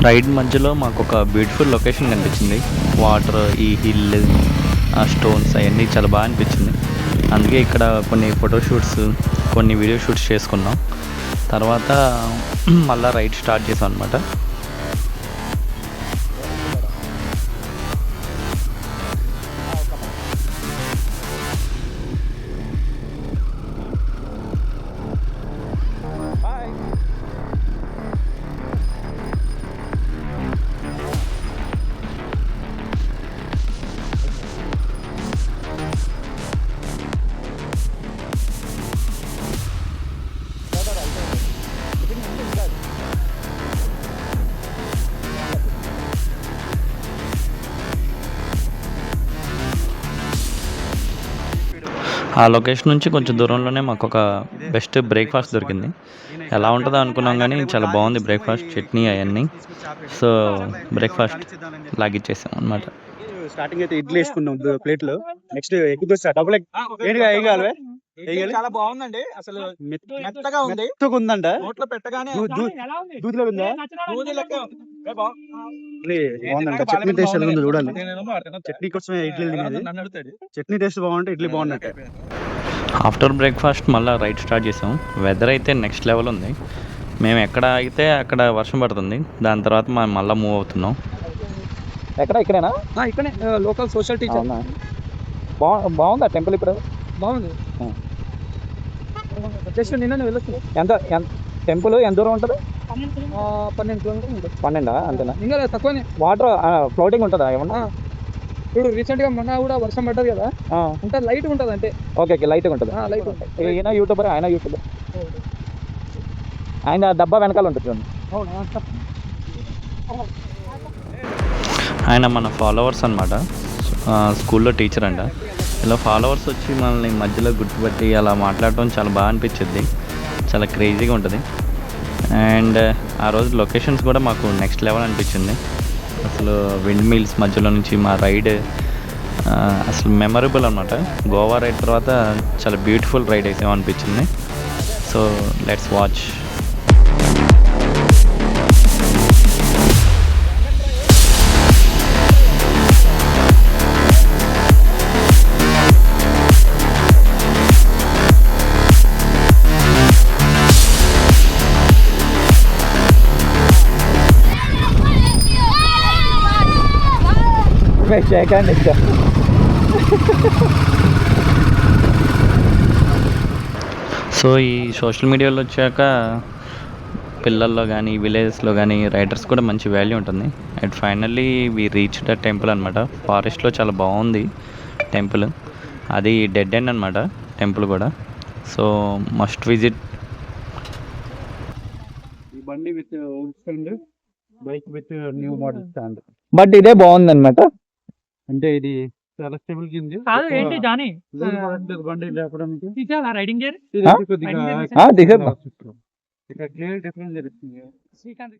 Ride మధ్యలో మాకు ఒక బ్యూటిఫుల్ లొకేషన్ కనిపించింది. వాటర్, ఈ హిల్, ఆ స్టోన్స్ అవన్నీ చాలా బాగా అనిపించింది. అందుకే ఇక్కడ కొన్ని ఫోటోషూట్స్, కొన్ని వీడియో షూట్స్ చేసుకున్నాం. తర్వాత మళ్ళీ రైడ్ స్టార్ట్ చేసాం అనమాట. ఆ లొకేషన్ నుంచి కొంచెం దూరంలోనే మాకు ఒక బెస్ట్ బ్రేక్ఫాస్ట్ దొరికింది. ఎలా ఉంటుందో అనుకున్నాం కానీ చాలా బాగుంది బ్రేక్ఫాస్ట్, చట్నీ అవన్నీ. సో బ్రేక్ఫాస్ట్ లాగిచ్చేసాం అనమాట. స్టార్టింగ్ అయితే ఇడ్లీ వేసుకున్నాం ప్లేట్లో. Next egg dosa double egg. వేయగాలి చాలా బాగుందండి. అసలు మెత్తగా ఉంది, ఉందంట. నోట్లో పెట్టగానే దూదిలో ఉందా? బాగుందంట. చట్నీ టేస్ట్ ఎలా ఉందో చూడాలి. చట్నీ కోసమే ఇడ్లీ తినేది. చట్నీ టేస్ట్ బాగుంటే ఇడ్లీ బాగున్నట్టే. ఆఫ్టర్ బ్రేక్ఫాస్ట్ మళ్ళీ రైడ్ స్టార్ట్ చేసాం. వెదర్ అయితే నెక్స్ట్ లెవెల్ ఉంది. మేము ఎక్కడ అయితే అక్కడ వర్షం పడుతుంది. దాని తర్వాత మనం మళ్ళీ మూవ్ అవుతున్నాం. ఇక్కడేనా? ఇక్కడే లోకల్ సోషల్ టీచర్. బాగుందా టెంపుల్? ఇప్పుడు బాగుంది. జస్ట్ నిన్న వెళ్ళొచ్చు. ఎంత టెంపుల్ ఎంత దూరం ఉంటుంది? 12 కిలోమీటర్లు. 12 అంతేనా? ఇంకా తక్కువనే. వాటర్ ఫ్లోటింగ్ ఉంటుందా ఏమన్నా? ఇప్పుడు రీసెంట్ గా మొన్న కూడా వర్షం పడ్డది కదా, అంటే లైట్ ఉంటుంది. అంటే ఓకే, లైట్గా ఉంటుంది. లైట్ ఉంటుంది. ఈయన యూట్యూబర్, ఆయన యూట్యూబర్. ఆయన డబ్బా వెనకాల ఉంటుంది చూడండి. ఆయన మన ఫాలోవర్స్ అనమాట. స్కూల్లో టీచర్ అంట. ఇలా ఫాలోవర్స్ వచ్చి మనల్ని మధ్యలో గుర్తుపట్టి అలా మాట్లాడటం చాలా బాగా అనిపించింది. చాలా క్రేజీగా ఉంటుంది. అండ్ ఆ రోజు లొకేషన్స్ కూడా మాకు నెక్స్ట్ లెవెల్ అనిపించింది. అసలు విండ్ మిల్స్ మధ్యలో నుంచి మా రైడ్ అసలు మెమరబుల్ అనమాట. గోవా రైడ్ తర్వాత చాలా బ్యూటిఫుల్ రైడ్ అయితే అనిపించింది. So let's watch. చేయకండి. సో ఈ సోషల్ మీడియాలో వచ్చాక పిల్లల్లో కానీ విలేజెస్లో కానీ రైడర్స్ కూడా మంచి వాల్యూ ఉంటుంది. And finally we reach the temple అనమాట. ఫారెస్ట్లో చాలా బాగుంది టెంపుల్. అది డెడ్ ఎండ్ అనమాట టెంపుల్ కూడా. So must visit. ఈ బండి with stand, bike with new model stand. But ఇదే బాగుంది అనమాట. అంటే ఇది చాలా స్టేబుల్ కింది. ఏంటి జానీ బండి లేపడానికి రైడింగ్ గేర్ ఇక్కడ క్లియర్ డిఫరెన్స్ జరుగుతుంది. శ్రీకాంత్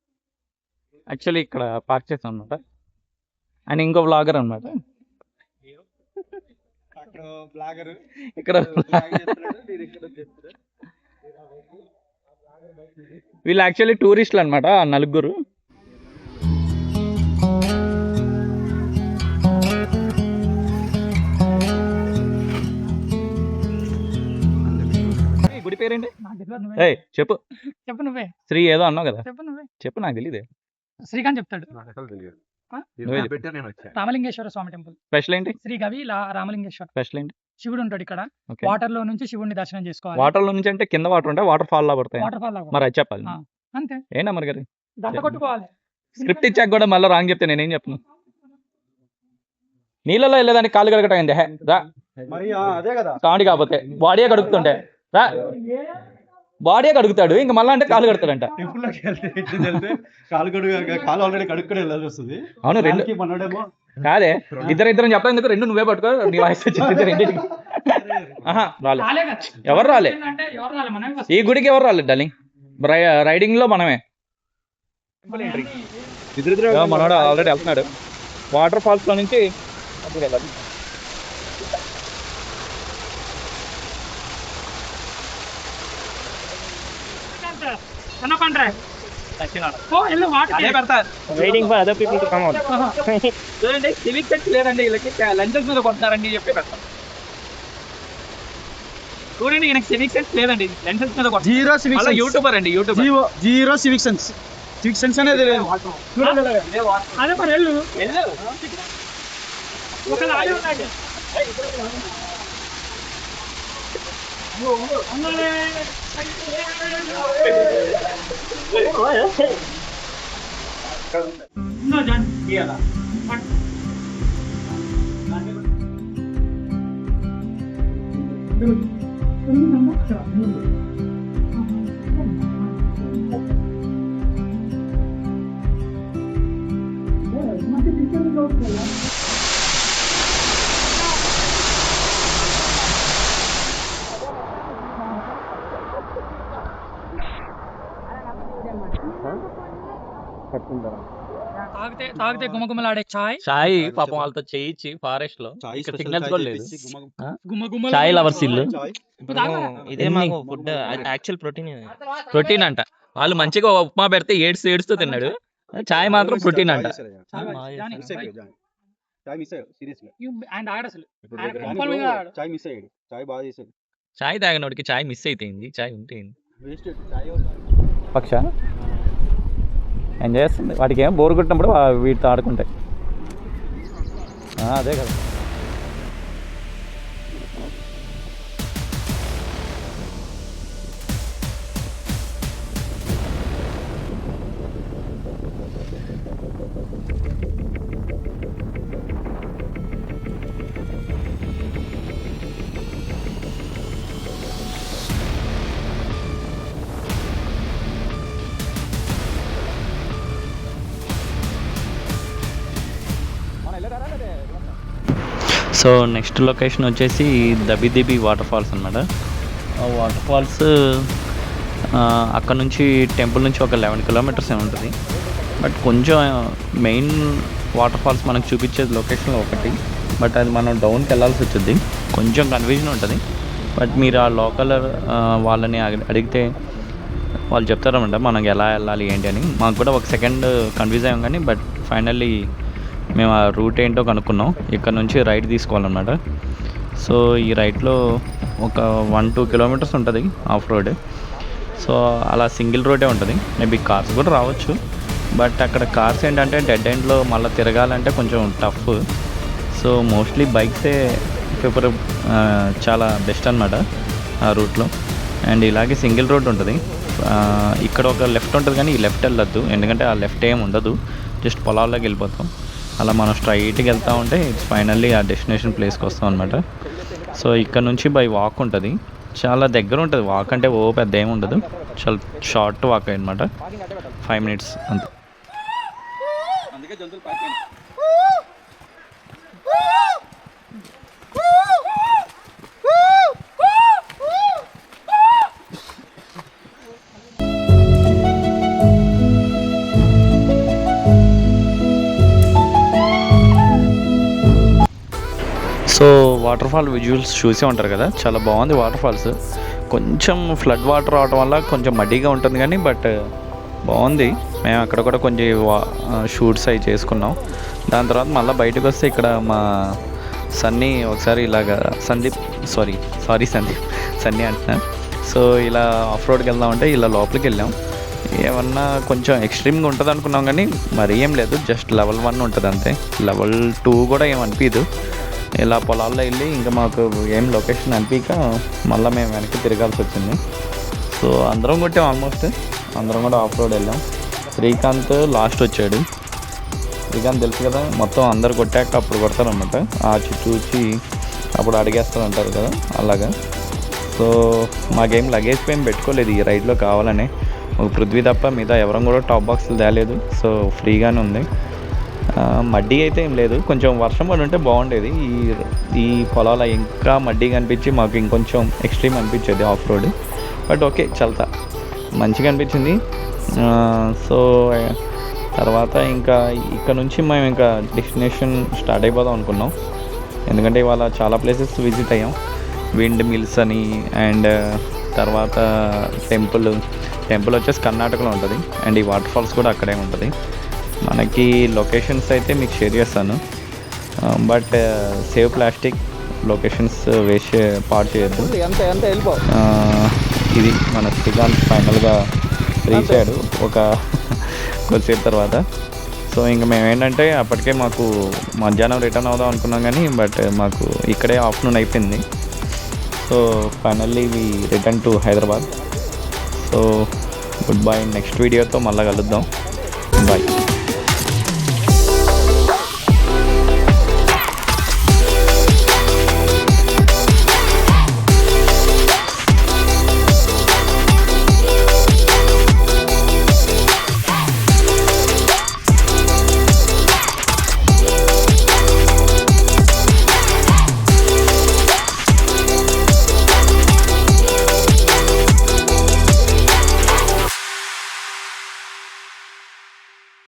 యాక్చువల్లీ ఇక్కడ పార్క్ చేస్తాం అనమాట. అండ్ ఇంకో బ్లాగర్ అనమాట. ఇక్కడ వీళ్ళు యాక్చువల్లీ టూరిస్టులు అనమాట, నలుగురు. గుడి పేరేంటి? చెప్పు. నువ్వే. శ్రీ ఏదో అన్నావు కదా, చెప్పు నువ్వే. చెప్పు. నాకు తెలియదే. శ్రీకాంత్ చెప్తాడు. రామలింగేశ్వర స్వామి టెంపుల్. స్పెషల్ ఏంటి? శ్రీ గవి రామలింగేశ్వర. స్పెషల్ ఏంటి? శివుడు ఉంటాడు ఇక్కడ. వాటర్ లో నుంచి శివుడిని దర్శనం చేసుకోవాలి. వాటర్ లో నుంచి అంటే కింద వాటర్ ఉంటాయి, వాటర్ ఫాల్ లా పడతాయి. వాటర్ ఫాల్ మరి అది చెప్పాలి అంతే. ఏంటా మరి గారు దండ కొట్టుకోవాలి. స్క్రిప్ట్ ఇచ్చాక కూడా మళ్ళీ రాంగ్ చెప్తే నేనేం చెప్పను. నీళ్ళలో వెళ్ళేదానికి కాళ్ళు కడగటం ఏంది? కాడి కాకపోతే బాడీయే కడుగుతుంటే రా, బాడీయే కడుగుతాడు, ఇంకా మళ్ళీ అంటే కాళ్ళు కడతాడంట. అవును, రెండు కాదే, ఇద్దరం చెప్పడం ఎందుకు? రెండు నువ్వే పట్టుకో, నీ వాయిస్ వచ్చింది రెండింటికి. ఎవరు రాలే ఈ గుడికి, ఎవరు రాలేదు డార్లింగ్. రైడింగ్ లో మనమే. మనోడు ఆల్రెడీ వెళ్తున్నాడు. వాటర్ ఫాల్స్ లో నుంచి వెళ్ళాలి. என்ன பண்ற? అదే పెడతా. Waiting for other people to come out. చూడండి సివిక్ సెన్స్ లేదండి వీళ్ళకి, లంచెస్ మీద కొడతారండి చెప్పి పెడతాం. చూడండి ఈయనకి సివిక్ సెన్స్ లేదండి, లెన్సెస్ మీద కొడతారు. Zero civic sense. యూట్యూబర్ అండి, YouTuber. Zero civic sense. Civic sense అనేది లేదు. అదే మరి వెళ్ళు వెళ్ళు. ఒక లారీ ఉన్నాడు. No, John. ఇయ్యాలా? తాగితే గుమగుమలాడే చాయ్ చాయ్ పాపం వాళ్ళతో చేయించి ఫారెస్ట్ లో సిగ్నల్స్ కూడా లేదు. గుమగుమ చాయ్ లవర్స్ ఇల్లు. ఇదే మాకు ఫుడ్ యాక్చువల్ ప్రోటీన్. ప్రోటీన్ అంట. వాళ్ళు మంచిగా ఉప్మా పెడితే ఏడుస్తూ తిన్నాడు. చాయ్ మాత్రం ప్రోటీన్ అంట. ఆయన ఆడ అసలు ఆయన కొంపల మీద ఆడు. చాయ్ తాగినోడికి చాయ్ మిస్ అయిపోయింది. చాయ్ ఉంటే పక్ష ఎంజాయ్ చేస్తుంది. వాటికి ఏం బోర్ కొట్టినప్పుడు వీటితో ఆడుకుంటాయి. అదే కదా. సో నెక్స్ట్ లొకేషన్ వచ్చేసి దబిదిబి వాటర్ ఫాల్స్ అనమాట. ఆ వాటర్ ఫాల్స్ అక్కడ నుంచి టెంపుల్ నుంచి ఒక 11 కిలోమీటర్స్ ఉంటుంది. బట్ కొంచెం మెయిన్ వాటర్ ఫాల్స్ మనకు చూపించేది లొకేషన్లో ఒకటి, బట్ అది మనం డౌన్కి వెళ్ళాల్సి వచ్చింది. కొంచెం కన్ఫ్యూజన్ ఉంటుంది. బట్ మీరు ఆ లోకల్ వాళ్ళని అడిగితే వాళ్ళు చెప్తారన్నమాట మనకు ఎలా వెళ్ళాలి ఏంటి అని. మాకు కూడా ఒక సెకండ్ కన్ఫ్యూజ్ అయ్యాం కానీ బట్ ఫైనల్లీ మేము ఆ రూట్ ఏంటో కనుక్కున్నాం. ఇక్కడ నుంచి రైట్ తీసుకోవాలన్నమాట. సో ఈ రైట్లో ఒక 1-2 కిలోమీటర్స్ ఉంటుంది ఆఫ్ రోడ్. సో అలా సింగిల్ రోడే ఉంటుంది. మేబీ కార్స్ కూడా రావచ్చు, బట్ అక్కడ కార్స్ ఏంటంటే డెడ్ ఎండ్లో మళ్ళీ తిరగాలంటే కొంచెం టఫ్. సో మోస్ట్లీ బైక్సే ప్రిఫర్ చాలా బెస్ట్ అనమాట ఆ రూట్లో. అండ్ ఇలాగే సింగిల్ రోడ్ ఉంటుంది. ఇక్కడ ఒక లెఫ్ట్ ఉంటుంది కానీ ఈ లెఫ్ట్ వెళ్ళొద్దు, ఎందుకంటే ఆ లెఫ్ట్ ఏం ఉండదు, జస్ట్ పొలాల్లోకి వెళ్ళిపోతాం. అలా మనం స్ట్రైట్గా వెళ్తూ ఉంటే ఇట్స్ ఫైనల్లీ ఆ డెస్టినేషన్ ప్లేస్కి వస్తాం అనమాట. సో ఇక్కడ నుంచి బై వాక్ ఉంటుంది, చాలా దగ్గర ఉంటుంది. వాక్ అంటే ఓ పెద్ద ఏమి ఉండదు, చాలా షార్ట్ వాక్ అనమాట, 5 minutes అంతే. సో వాటర్ ఫాల్ విజువల్స్ చూసే ఉంటారు కదా, చాలా బాగుంది వాటర్ ఫాల్స్. కొంచెం ఫ్లడ్ వాటర్ రావడం వల్ల కొంచెం మడ్డీగా ఉంటుంది కానీ బట్ బాగుంది. మేము అక్కడ కూడా కొంచెం షూట్స్ అవి చేసుకున్నాం. దాని తర్వాత మళ్ళీ బయటకు వస్తే ఇక్కడ మా సన్నీ ఒకసారి ఇలాగా సన్నీ అంటున్నా. సో ఇలా ఆఫ్ రోడ్కి వెళ్దామంటే ఇలా లోపలికి వెళ్ళాం. ఏమన్నా కొంచెం ఎక్స్ట్రీమ్గా ఉంటుంది అనుకున్నాం కానీ మరి ఏం లేదు, జస్ట్ level 1 ఉంటుంది అంతే. level 2 కూడా ఏం అనిపించదు. ఇలా పొలాల్లో వెళ్ళి ఇంకా మాకు ఏం లొకేషన్ అనిపించక మళ్ళీ మేము వెనక్కి తిరగాల్సి వచ్చింది. సో అందరం కొట్టాం, ఆల్మోస్ట్ అందరం కూడా ఆఫ్ రోడ్ వెళ్ళాం. శ్రీకాంత్ లాస్ట్ వచ్చాడు. శ్రీకాంత్ తెలుసు కదా, మొత్తం అందరు కొట్టాక అప్పుడు కొడతారనమాట. ఆ చూచి అప్పుడు అడిగేస్తారు అంటారు కదా, అలాగా. సో మాకేం లగేజ్ ఏం పెట్టుకోలేదు ఈ రైడ్లో, కావాలనే ఒక పృథ్వీ తప్ప మిగతా ఎవరం కూడా టాప్ బాక్స్లు తేలేదు. సో ఫ్రీగానే ఉంది. మడ్డీ అయితే ఏం లేదు, కొంచెం వర్షం పడి ఉంటే బాగుండేది. ఈ పొలాల ఇంకా మడ్డీగా అనిపించి మాకు ఇంకొంచెం ఎక్స్ట్రీమ్ అనిపించేది ఆఫ్ రోడ్. బట్ ఓకే, చల్తా మంచిగా అనిపించింది. సో తర్వాత ఇంకా ఇక్కడ నుంచి మేము ఇంకా డెస్టినేషన్ స్టార్ట్ అయిపోదాం అనుకున్నాం. ఎందుకంటే ఇవాళ చాలా ప్లేసెస్ విజిట్ అయ్యాం. విండ్ మిల్స్ అని అండ్ తర్వాత టెంపుల్ వచ్చేసి కర్ణాటకలో ఉంటుంది అండ్ ఈ వాటర్ ఫాల్స్ కూడా అక్కడే ఉంటుంది. మనకి లొకేషన్స్ అయితే మీకు షేర్ చేస్తాను, but save plastic, locations waste పాడు చేయొద్దు. ఎంత ఎంత వెళ్ళిపో. ఇది మన శ్రీకాంత్ ఫైనల్గా రీచ్ అయ్యాడు ఒక కొద్దిసేపు తర్వాత. సో ఇంకా మేము ఏంటంటే అప్పటికే మాకు మధ్యాహ్నం రిటర్న్ అవుదాం అనుకున్నాం కానీ బట్ మాకు ఇక్కడే ఆఫ్టర్నూన్ అయిపోయింది. So finally we return to Hyderabad. So good bye, next వీడియోతో మళ్ళీ కలుద్దాం. బాయ్.